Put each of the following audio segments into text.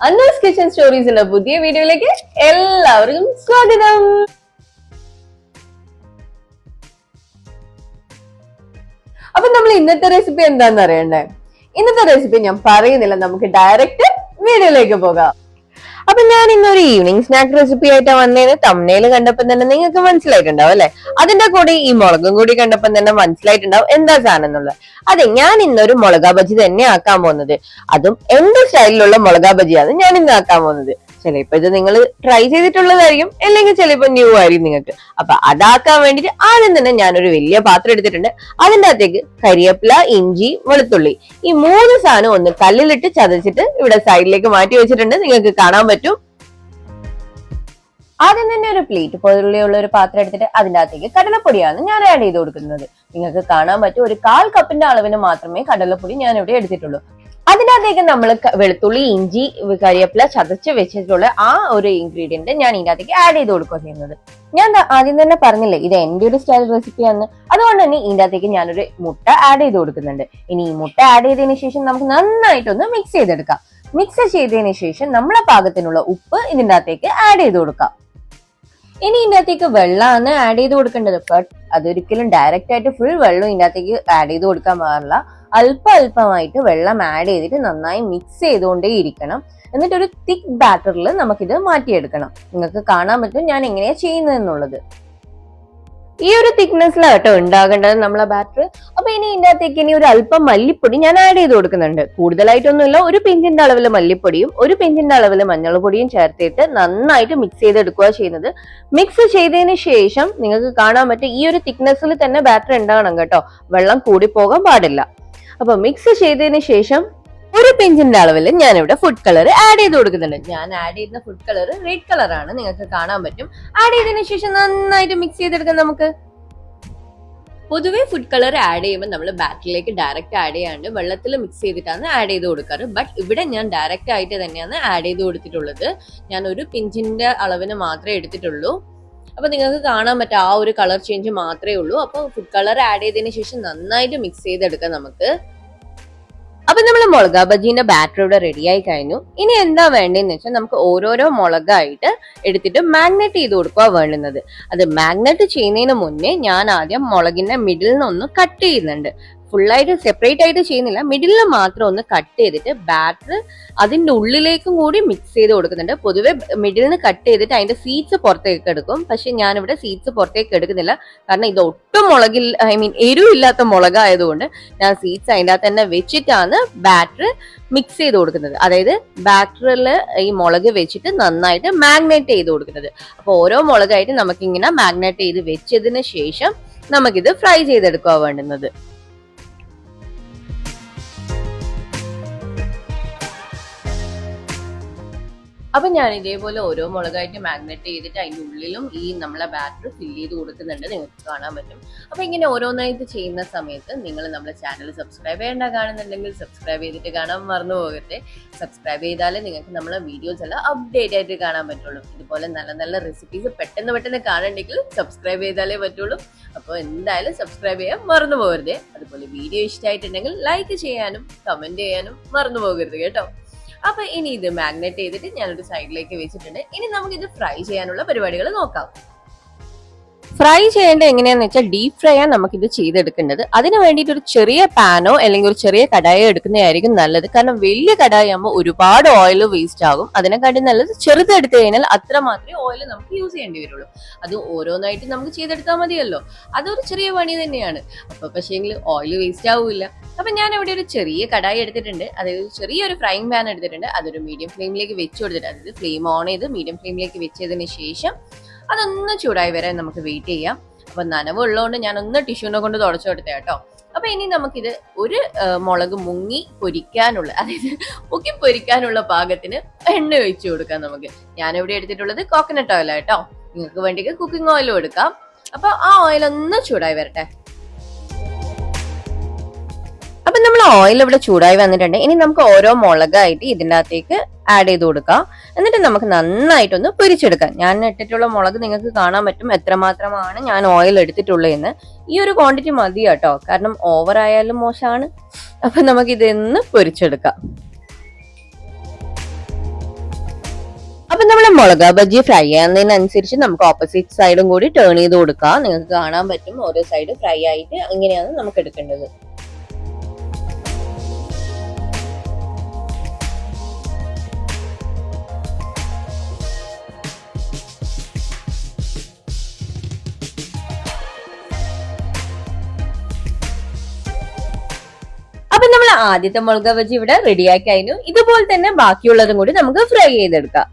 അന്നൂസ് kitchen സ്റ്റോറീസിന്റെ പുതിയ വീഡിയോയിലേക്ക് എല്ലാവർക്കും സ്വാഗതം. അപ്പൊ നമ്മൾ ഇന്നത്തെ റെസിപ്പി എന്താന്ന് അറിയണ്ടേ? ഇന്നത്തെ റെസിപ്പി ഞാൻ പറയുന്നില്ല, നമുക്ക് ഡയറക്റ്റ് വീഡിയോയിലേക്ക് പോകാം. അപ്പൊ ഞാൻ ഇന്നൊരു ഈവനിങ് സ്നാക്ക് റെസിപ്പി ആയിട്ടാ വന്നേന്ന് തംബ്നെയിൽ കണ്ടപ്പോൾ തന്നെ നിങ്ങൾക്ക് മനസ്സിലായിട്ടുണ്ടാവും അല്ലെ. അതിന്റെ കൂടെ ഈ മുളകും കൂടി കണ്ടപ്പോൾ തന്നെ മനസ്സിലായിട്ടുണ്ടാവും എന്താ സാധനം എന്നുള്ളത്. അതെ, ഞാൻ ഇന്നൊരു മുളകാ ബജി തന്നെ ആക്കാൻ പോകുന്നത്. അതും എന്റെ സ്റ്റൈലിലുള്ള മുളകാ ബജിയാണ് ഞാൻ ഇന്ന് ആക്കാൻ പോകുന്നത്. ചിലപ്പോ ഇത് നിങ്ങൾ ട്രൈ ചെയ്തിട്ടുള്ളതായിരിക്കും, അല്ലെങ്കിൽ ചിലപ്പോ ന്യൂ ആയിരിക്കും നിങ്ങൾക്ക്. അപ്പൊ അതാക്കാൻ വേണ്ടിട്ട് ആദ്യം തന്നെ ഞാനൊരു വലിയ പാത്രം എടുത്തിട്ടുണ്ട്. അതിന്റെ അകത്തേക്ക് കരിവേപ്പില, ഇഞ്ചി, വെളുത്തുള്ളി ഈ 3 സാധനം ഒന്ന് കല്ലിലിട്ട് ചതച്ചിട്ട് ഇവിടെ സൈഡിലേക്ക് മാറ്റി വെച്ചിട്ടുണ്ട്. നിങ്ങൾക്ക് കാണാൻ പറ്റും. ആദ്യം തന്നെ ഒരു പ്ലേറ്റ് പോലെയുള്ള ഒരു പാത്രം എടുത്തിട്ട് അതിന്റെ അകത്തേക്ക് കടലപ്പൊടിയാണ് ഞാൻ ആഡ് ചെയ്ത് കൊടുക്കുന്നത്. നിങ്ങൾക്ക് കാണാൻ പറ്റും, ഒരു 1/4 കപ്പിന്റെ അളവിന് മാത്രമേ കടലപ്പൊടി ഞാൻ ഇവിടെ എടുത്തിട്ടുള്ളൂ. അതിനകത്തേക്ക് നമ്മൾ വെളുത്തുള്ളി, ഇഞ്ചി, കരിവേപ്പില ചതച്ച് വെച്ചിട്ടുള്ള ആ ഒരു ഇൻഗ്രീഡിയന്റ് ഞാൻ ഇതിനകത്തേക്ക് ആഡ് ചെയ്ത് കൊടുക്കുക ചെയ്യുന്നത്. ഞാൻ ആദ്യം തന്നെ പറഞ്ഞില്ലേ ഇത് എന്റെ ഒരു സ്റ്റൈൽ റെസിപ്പിയാണ്. അതുകൊണ്ട് തന്നെ ഇതിനകത്തേക്ക് ഞാനൊരു മുട്ട ആഡ് ചെയ്ത് കൊടുക്കുന്നുണ്ട്. ഇനി ഈ മുട്ട ആഡ് ചെയ്തതിനു ശേഷം നമുക്ക് നന്നായിട്ടൊന്ന് മിക്സ് ചെയ്തെടുക്കാം. മിക്സ് ചെയ്തതിനു ശേഷം നമ്മളെ പാകത്തിനുള്ള ഉപ്പ് ഇതിന്റെ അകത്തേക്ക് ആഡ് ചെയ്ത് കൊടുക്കാം. ഇനി ഇതിന്റെ അകത്തേക്ക് വെള്ളമാണ് ആഡ് ചെയ്ത് കൊടുക്കേണ്ടത്. ബട്ട് അതൊരിക്കലും ഡയറക്റ്റ് ആയിട്ട് ഫുൾ വെള്ളം ഇതിന്റെ അകത്തേക്ക് ആഡ് ചെയ്ത് കൊടുക്കാൻ പാടില്ല. അല്പമായിട്ട് വെള്ളം ആഡ് ചെയ്തിട്ട് നന്നായി മിക്സ് ചെയ്തുകൊണ്ടേ ഇരിക്കണം. എന്നിട്ട് ഒരു തിക്ക് ബാറ്ററിൽ നമുക്കിത് മാറ്റിയെടുക്കണം. നിങ്ങൾക്ക് കാണാൻ പറ്റും ഞാൻ എങ്ങനെയാ ചെയ്യുന്നതെന്നുള്ളത്. ഈ ഒരു തിക്നെസ്സിലാട്ടോ ഉണ്ടാകേണ്ടത് നമ്മളെ ബാറ്റർ. അപ്പൊ ഇനി ഇതിന്റെ അകത്തേക്ക് ഇനി ഒരു അല്പം മല്ലിപ്പൊടി ഞാൻ ആഡ് ചെയ്ത് കൊടുക്കുന്നുണ്ട്. കൂടുതലായിട്ടൊന്നുമില്ല, ഒരു പിഞ്ചിന്റെ അളവിൽ മല്ലിപ്പൊടിയും ഒരു പിഞ്ചിന്റെ അളവിൽ മഞ്ഞൾപ്പൊടിയും ചേർത്തിട്ട് നന്നായിട്ട് മിക്സ് ചെയ്തെടുക്കുക ചെയ്യുന്നത്. മിക്സ് ചെയ്തതിന് ശേഷം നിങ്ങൾക്ക് കാണാൻ പറ്റും ഈ ഒരു തിക്നെസ്സിൽ തന്നെ ബാറ്റർ ഉണ്ടാകണം കേട്ടോ, വെള്ളം കൂടി പോകാൻ പാടില്ല. അപ്പൊ മിക്സ് ചെയ്തതിന് ശേഷം ഒരു പിഞ്ചിന്റെ അളവിൽ ഞാൻ ഇവിടെ ഫുഡ് കളർ ആഡ് ചെയ്ത് കൊടുക്കുന്നുണ്ട്. ഞാൻ ആഡ് ചെയ്യുന്ന ഫുഡ് കളർ റെഡ് കളറാണ്, നിങ്ങൾക്ക് കാണാൻ പറ്റും. ആഡ് ചെയ്തതിനു ശേഷം നന്നായിട്ട് മിക്സ് ചെയ്തെടുക്കാം നമുക്ക്. പൊതുവെ ഫുഡ് കളർ ആഡ് ചെയ്യുമ്പോൾ നമ്മൾ ബാറ്ററിലേക്ക് ഡയറക്റ്റ് ആഡ് ചെയ്യാണ്ട് വെള്ളത്തിൽ മിക്സ് ചെയ്തിട്ടാണ് ആഡ് ചെയ്ത് കൊടുക്കാറ്. ബട്ട് ഇവിടെ ഞാൻ ഡയറക്റ്റ് ആയിട്ട് തന്നെയാണ് ആഡ് ചെയ്ത് കൊടുത്തിട്ടുള്ളത്. ഞാൻ ഒരു പിഞ്ചിന്റെ അളവിന് മാത്രമേ എടുത്തിട്ടുള്ളൂ. അപ്പൊ നിങ്ങൾക്ക് കാണാൻ പറ്റും ആ ഒരു കളർ ചേഞ്ച് മാത്രമേ ഉള്ളൂ. അപ്പൊ ഫുഡ് കളർ ആഡ് ചെയ്തതിനു ശേഷം നന്നായിട്ട് മിക്സ് ചെയ്തെടുക്കാം നമുക്ക്. അപ്പൊ നമ്മൾ മുളകാ ബജീന്റെ ബാറ്റർ ഇവിടെ റെഡി ആയി കഴിഞ്ഞു. ഇനി എന്താ വേണ്ടതെന്ന് വെച്ചാൽ നമുക്ക് ഓരോരോ മുളകായിട്ട് എടുത്തിട്ട് മാഗ്നേറ്റ് ചെയ്ത് കൊടുക്കുക വേണ്ടുന്നത്. അത് മാഗ്നേറ്റ് ചെയ്യുന്നതിന് മുന്നേ ഞാൻ ആദ്യം മുളകിന്റെ മിഡിൽ നിന്നൊന്ന് കട്ട് ചെയ്യുന്നുണ്ട്. ഫുള്ളായിട്ട് സെപ്പറേറ്റ് ആയിട്ട് ചെയ്യുന്നില്ല, മിഡിലിൽ മാത്രം ഒന്ന് കട്ട് ചെയ്തിട്ട് ബാറ്റർ അതിന്റെ ഉള്ളിലേക്കും കൂടി മിക്സ് ചെയ്ത് കൊടുക്കുന്നുണ്ട്. പൊതുവെ മിഡിൽ നിന്ന് കട്ട് ചെയ്തിട്ട് അതിന്റെ സീഡ്സ് പുറത്തേക്ക് എടുക്കും. പക്ഷെ ഞാനിവിടെ സീഡ്സ് പുറത്തേക്ക് എടുക്കുന്നില്ല, കാരണം ഇത് ഒട്ടും എരിവില്ലാത്ത മുളകായതുകൊണ്ട് ഞാൻ സീഡ്സ് അതിൻ്റെ അകത്ത് തന്നെ വെച്ചിട്ടാണ് ബാറ്റർ മിക്സ് ചെയ്ത് കൊടുക്കുന്നത്. അതായത് ബാറ്ററിൽ ഈ മുളക് വെച്ചിട്ട് നന്നായിട്ട് മാഗ്നേറ്റ് ചെയ്ത് കൊടുക്കുന്നത്. അപ്പൊ ഓരോ മുളകായിട്ട് നമുക്കിങ്ങനെ മാഗ്നേറ്റ് ചെയ്ത് വെച്ചതിന് ശേഷം നമുക്കിത് ഫ്രൈ ചെയ്തെടുക്കുക വേണ്ടുന്നത്. അപ്പൊ ഞാൻ ഇതേപോലെ ഓരോ മുളകായിട്ട് മാഗ്നേറ്റ് ചെയ്തിട്ട് അതിന്റെ ഉള്ളിലും ഈ നമ്മളെ ബാറ്റർ ഫില്ല് ചെയ്ത് കൊടുക്കുന്നുണ്ട്, നിങ്ങൾക്ക് കാണാൻ പറ്റും. അപ്പൊ ഇങ്ങനെ ഓരോന്നായിട്ട് ചെയ്യുന്ന സമയത്ത് നിങ്ങൾ നമ്മുടെ ചാനൽ സബ്സ്ക്രൈബ് ചെയ്യേണ്ട കാണുന്നുണ്ടെങ്കിൽ സബ്സ്ക്രൈബ് ചെയ്തിട്ട് കാണാൻ മറന്നു പോകട്ടെ. സബ്സ്ക്രൈബ് ചെയ്താലേ നിങ്ങൾക്ക് നമ്മളെ വീഡിയോസ് എല്ലാം അപ്ഡേറ്റ് ആയിട്ട് കാണാൻ പറ്റുള്ളൂ. ഇതുപോലെ നല്ല നല്ല റെസിപ്പീസ് പെട്ടെന്ന് കാണണമെങ്കിൽ സബ്സ്ക്രൈബ് ചെയ്താലേ പറ്റുള്ളൂ. അപ്പോൾ എന്തായാലും സബ്സ്ക്രൈബ് ചെയ്യാൻ മറന്നു പോകരുത്. അതുപോലെ വീഡിയോ ഇഷ്ടമായിട്ടുണ്ടെങ്കിൽ ലൈക്ക് ചെയ്യാനും കമന്റ് ചെയ്യാനും മറന്നു പോകരുത് കേട്ടോ. അപ്പൊ ഇനി ഇത് മാഗ്നേറ്റ് ചെയ്തിട്ട് ഞാനൊരു സൈഡിലേക്ക് വെച്ചിട്ടുണ്ട്. ഇനി നമുക്കിത് ഫ്രൈ ചെയ്യാനുള്ള പരിപാടികൾ നോക്കാം. ഫ്രൈ ചെയ്യേണ്ടത് എങ്ങനെയാന്ന് വെച്ചാൽ ഡീപ് ഫ്രൈ ആണ് നമുക്കിത് ചെയ്തെടുക്കേണ്ടത്. അതിന് വേണ്ടിയിട്ട് ഒരു ചെറിയ പാനോ അല്ലെങ്കിൽ ഒരു ചെറിയ കടായോ എടുക്കുന്നതായിരിക്കും നല്ലത്. കാരണം വലിയ കടായി ആകുമ്പോൾ ഒരുപാട് ഓയിൽ വേസ്റ്റ് ആകും. അതിനെക്കാട്ടി നല്ലത് ചെറുത് എടുത്തു കഴിഞ്ഞാൽ അത്ര മാത്രമേ ഓയിൽ നമുക്ക് യൂസ് ചെയ്യേണ്ടി വരുള്ളൂ. അത് ഓരോന്നായിട്ട് നമുക്ക് ചെയ്തെടുത്താൽ മതിയല്ലോ. അതൊരു ചെറിയ പണി തന്നെയാണ്. അപ്പൊ പക്ഷേങ്കിൽ ഓയിൽ വേസ്റ്റ് ആവില്ല. അപ്പൊ ഞാൻ ഇവിടെ ഒരു ചെറിയ കടായി എടുത്തിട്ടുണ്ട്, അതായത് ചെറിയൊരു ഫ്രൈങ് പാൻ എടുത്തിട്ടുണ്ട്. അതൊരു മീഡിയം ഫ്ലെയിമിലേക്ക് വെച്ച് കൊടുത്തിട്ട്, അതായത് ഫ്ലെയിം ഓൺ ചെയ്ത് മീഡിയം ഫ്ലെയിമിലേക്ക് വെച്ചതിന് ശേഷം അതൊന്ന് ചൂടായി വരാൻ നമുക്ക് വെയിറ്റ് ചെയ്യാം. അപ്പൊ നനവുള്ളതുകൊണ്ട് ഞാൻ ഒന്ന് ടിഷ്യൂനെ കൊണ്ട് തുടച്ചു കൊടുത്തേ കേട്ടോ. അപ്പൊ ഇനി നമുക്കിത് ഒരു മുളക് മുങ്ങി പൊരിക്കാനുള്ള, അതായത് മുക്കി പൊരിക്കാനുള്ള പാകത്തിന് എണ്ണ ഒഴിച്ചു കൊടുക്കാം നമുക്ക്. ഞാനിവിടെ എടുത്തിട്ടുള്ളത് കോക്കനട്ട് ഓയിൽ കേട്ടോ. നിങ്ങൾക്ക് വേണ്ടി കുക്കിംഗ് ഓയിലും എടുക്കാം. അപ്പൊ ആ ഓയിൽ ഒന്ന് ചൂടായി വരട്ടെ. അപ്പൊ നമ്മൾ ഓയിൽ ഇവിടെ ചൂടായി വന്നിട്ടുണ്ട്. ഇനി നമുക്ക് ഓരോ മുളകായിട്ട് ഇതിൻ്റെ അകത്തേക്ക് ആഡ് ചെയ്ത് കൊടുക്കാം. എന്നിട്ട് നമുക്ക് നന്നായിട്ടൊന്ന് പൊരിച്ചെടുക്കാം. ഞാൻ ഇട്ടിട്ടുള്ള മുളക് നിങ്ങൾക്ക് കാണാൻ പറ്റും എത്രമാത്രമാണ് ഞാൻ ഓയിൽ എടുത്തിട്ടുള്ളതെന്ന്. ഈ ഒരു ക്വാണ്ടിറ്റി മതി കേട്ടോ, കാരണം ഓവർ ആയാലും മോശമാണ്. അപ്പൊ നമുക്ക് ഇതൊന്ന് പൊരിച്ചെടുക്കാം. അപ്പൊ നമ്മൾ മുളക് ബജി ഫ്രൈ ചെയ്യുന്നതിനനുസരിച്ച് നമുക്ക് ഓപ്പോസിറ്റ് സൈഡും കൂടി ടേൺ ചെയ്ത് കൊടുക്കാം. നിങ്ങൾക്ക് കാണാൻ പറ്റും ഓരോ സൈഡ് ഫ്രൈ ആയിട്ട് ഇങ്ങനെയാണ് നമുക്ക് എടുക്കേണ്ടത്. അപ്പൊ നമ്മൾ ആദ്യത്തെ മുളക് ബജി ഇവിടെ റെഡിയാക്കി കഴിഞ്ഞു. ഇതുപോലെ തന്നെ ബാക്കിയുള്ളതും കൂടി നമുക്ക് ഫ്രൈ ചെയ്തെടുക്കാം.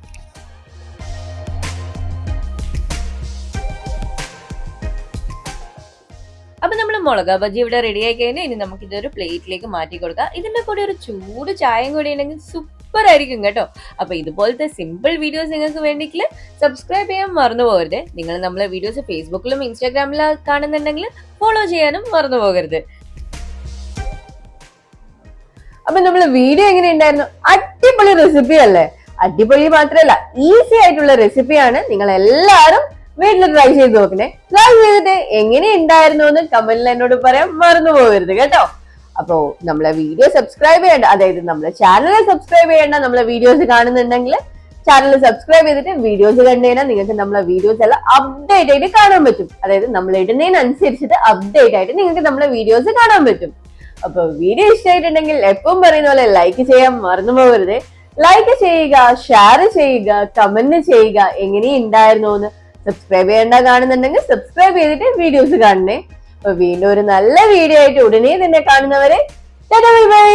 അപ്പൊ നമ്മൾ മുളക് ബജി ഇവിടെ റെഡിയാക്കി കഴിഞ്ഞു. ഇനി നമുക്ക് ഇതൊരു പ്ലേറ്റിലേക്ക് മാറ്റി കൊടുക്കാം. ഇതിന്റെ കൂടെ ഒരു ചൂട് ചായയും കൂടി ഉണ്ടെങ്കിൽ സൂപ്പർ ആയിരിക്കും കേട്ടോ. അപ്പൊ ഇതുപോലത്തെ സിമ്പിൾ വീഡിയോസ് നിങ്ങൾക്ക് വേണ്ടിയെങ്കിൽ സബ്സ്ക്രൈബ് ചെയ്യാൻ മറന്നു പോകരുത്. നിങ്ങൾ നമ്മളെ വീഡിയോസ് ഫേസ്ബുക്കിലും ഇൻസ്റ്റാഗ്രാമിലും കാണുന്നുണ്ടെങ്കിൽ ഫോളോ ചെയ്യാനും മറന്നു പോകരുത്. അപ്പൊ നമ്മള് വീഡിയോ എങ്ങനെ ഉണ്ടായിരുന്നു? അടിപൊളി റെസിപ്പി അല്ലേ? അടിപൊളി മാത്രല്ല ഈസി ആയിട്ടുള്ള റെസിപ്പിയാണ്. നിങ്ങൾ എല്ലാരും വീട്ടിൽ ട്രൈ ചെയ്ത് നോക്കണേ. ട്രൈ ചെയ്തിട്ട് എങ്ങനെ ഉണ്ടായിരുന്നു എന്ന് കമന്റിൽ എന്നോട് പറയാൻ മറന്നു പോകരുത് കേട്ടോ. അപ്പോ നമ്മളെ വീഡിയോ സബ്സ്ക്രൈബ് ചെയ്യേണ്ട, അതായത് നമ്മളെ ചാനൽ സബ്സ്ക്രൈബ് ചെയ്യേണ്ട, നമ്മളെ വീഡിയോസ് കാണുന്നുണ്ടെങ്കിൽ ചാനൽ സബ്സ്ക്രൈബ് ചെയ്തിട്ട് വീഡിയോസ് കണ്ടു കഴിഞ്ഞാൽ നിങ്ങൾക്ക് നമ്മളെ വീഡിയോസ് എല്ലാം അപ്ഡേറ്റ് ആയിട്ട് കാണാൻ പറ്റും. അതായത് നമ്മൾ ഇടുന്നതിനനുസരിച്ചിട്ട് അപ്ഡേറ്റ് ആയിട്ട് നിങ്ങൾക്ക് നമ്മളെ വീഡിയോസ് കാണാൻ പറ്റും. അപ്പൊ വീഡിയോ ഇഷ്ടമായിട്ടുണ്ടെങ്കിൽ എപ്പം പറയുന്ന പോലെ ലൈക്ക് ചെയ്യാൻ മറന്നു പോകരുത്. ലൈക്ക് ചെയ്യുക, ഷെയർ ചെയ്യുക, കമന്റ് ചെയ്യുക എങ്ങനെ ഉണ്ടായിരുന്നു എന്ന്. സബ്സ്ക്രൈബ് ചെയ്യേണ്ട കാണുന്നുണ്ടെങ്കിൽ സബ്സ്ക്രൈബ് ചെയ്തിട്ട് വീഡിയോസ് കാണണേ. അപ്പൊ വീണ്ടും ഒരു നല്ല വീഡിയോ ആയിട്ട് ഉടനെ തന്നെ കാണുന്നവരെ ബൈ ബൈ.